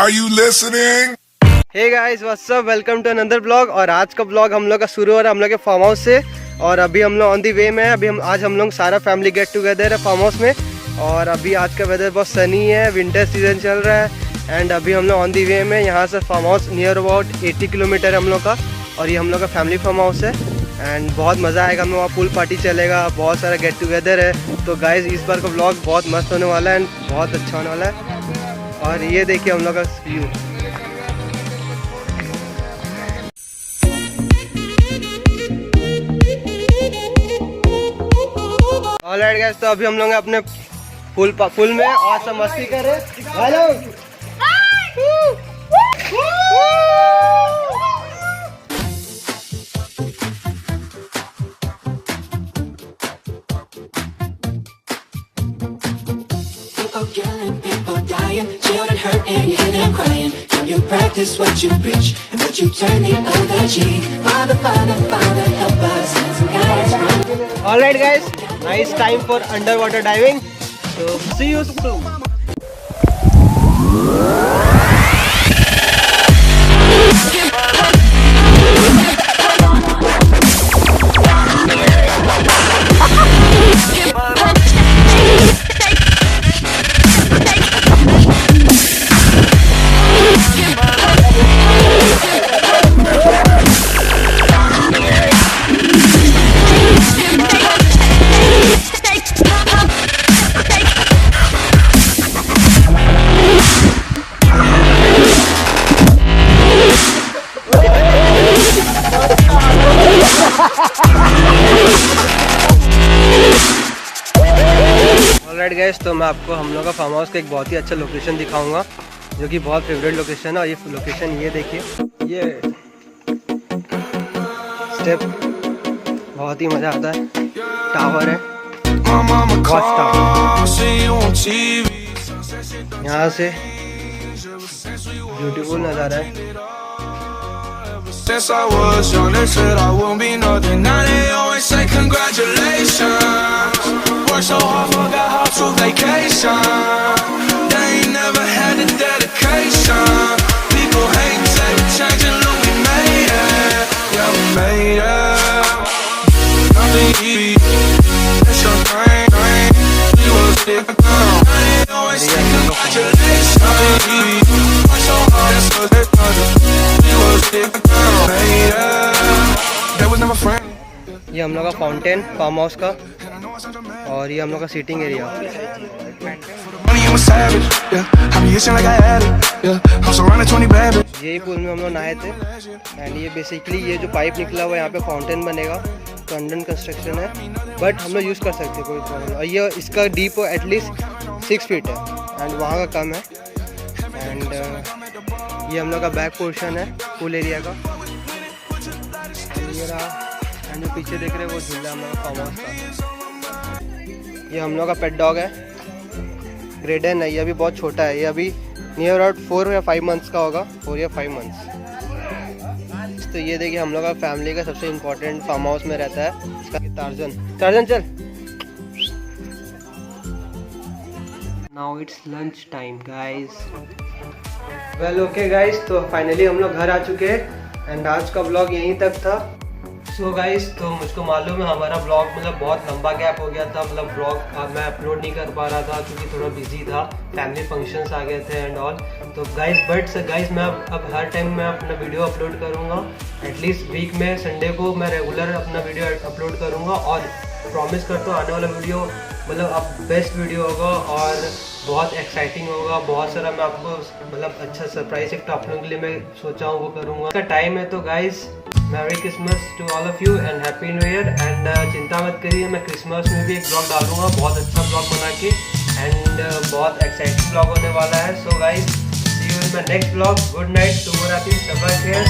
Are you listening? Hey guys what's up, welcome to another blog. और आज का blog हम लोग का शुरू हो रहा है हम लोग के फार्म हाउस से। और अभी हम लोग ऑन दी वे में है। आज हम लोग सारा फैमिली गेट टुगेदर है फार्म हाउस में। और अभी आज का वेदर बहुत सनी है, विंटर सीजन चल रहा है। एंड अभी हम लोग ऑन दी वे में, यहाँ से farm house near about 80 kilometre है हम लोग का। और ये हम लोग का फैमिली फार्म हाउस है। एंड बहुत मज़ा आएगा, हम लोग वहाँ पूल पार्टी चलेगा, बहुत सारा गेट टुगेदर है। तो गाइस इस बार का ब्लॉग बहुत मस्त होने वाला है एंड बहुत अच्छा होने वाला है। और ये देखिए हम लोग का व्यू। ऑलराइट गाइस, तो अभी हम लोग अपने पुल में और सब मस्ती कर रहे हैं। Hello Killing, people dying, children hurt and you hear them crying. Can you practice what you preach and would you turn the other cheek? Father, Father, Father, help us. Some guys. All right, guys. Nice time for underwater diving. So see you soon. Alright guys, तो मैं आपको हम लोग का farm house का एक बहुत ही अच्छा लोकेशन दिखाऊंगा, जो कि बहुत फेवरेट लोकेशन है। और ये लोकेशन ये देखिए, ये स्टेप बहुत ही मज़ा आता है। टावर है, वॉच टावर, यहाँ से ब्यूटीफुल नज़ारा है। Since I was young, they said I won't be nothing. Now they always say congratulations. Worked so hard, forgot how to vacation. They ain't never had the dedication. People hate, say we changed and look, we made it. Yeah, we made it. Nothing easy. It's your thing. We will stick around. They always say congratulations. Nothing easy. Worked so hard, that's what they thought. We will stick around. ये हम लोग का fountain farm house का, और ये हम लोग का सीटिंग एरिया। यही पूल में हम लोग नहाए थे। एंड ये बेसिकली ये जो पाइप निकला हुआ है, यहाँ पे फाउंटेन बनेगा। तो अंडर कंस्ट्रक्शन है, बट हम लोग यूज़ कर सकते हैं, कोई प्रॉब्लम। और ये इसका डीप एटलीस्ट 6 फीट है एंड वहाँ का कम है। एंड ये हम लोग का बैक पोर्शन है पूल एरिया का। एंड जो पीछे देख रहे हैं वो झूला हम लोग का फार्म हाउस का। ये हम लोग का पेट डॉग है, ग्रेडन है। ये अभी बहुत छोटा है, ये अभी नियर अबाउट 4 या 5 मंथ्स का होगा, 4 या 5 मंथ्स। तो ये देखिए हम लोग का फैमिली का सबसे इम्पोर्टेंट फार्म हाउस में रहता है इसका टार्जन चल। Now it's lunch time guys. Well okay guys, तो फाइनली हम लोग घर आ चुके हैं। एंड आज का ब्लॉग यहीं तक था। सो गाइस, तो मुझको मालूम है हमारा ब्लॉग मतलब बहुत लंबा गैप हो गया था। मतलब ब्लॉग मैं अपलोड नहीं कर पा रहा था क्योंकि थोड़ा बिजी था, फैमिली फंक्शंस आ गए थे एंड ऑल। तो गाइस मैं अब हर टाइम मैं अपना वीडियो अपलोड करूँगा। एटलीस्ट वीक में संडे को मैं रेगुलर अपना वीडियो अपलोड करूँगा। और प्रॉमिस करता हूँ आने वाला वीडियो मतलब अब बेस्ट वीडियो होगा और बहुत एक्साइटिंग होगा। बहुत सारा मैं आपको मतलब अच्छा सरप्राइज एक आप लोगों के लिए मैं सोचा हूँ वो करूँगा। इसका टाइम है। तो guys, merry Christmas to all of you and happy new year. And चिंता मत करिए, मैं क्रिसमस में भी एक ब्लॉग डालूंगा, बहुत अच्छा ब्लॉग बना के। एंड बहुत एक्साइटिंग ब्लॉग होने वाला है। So guys, see you in my next blog. Good night, शुभ रात्रि, शब्बा खैर।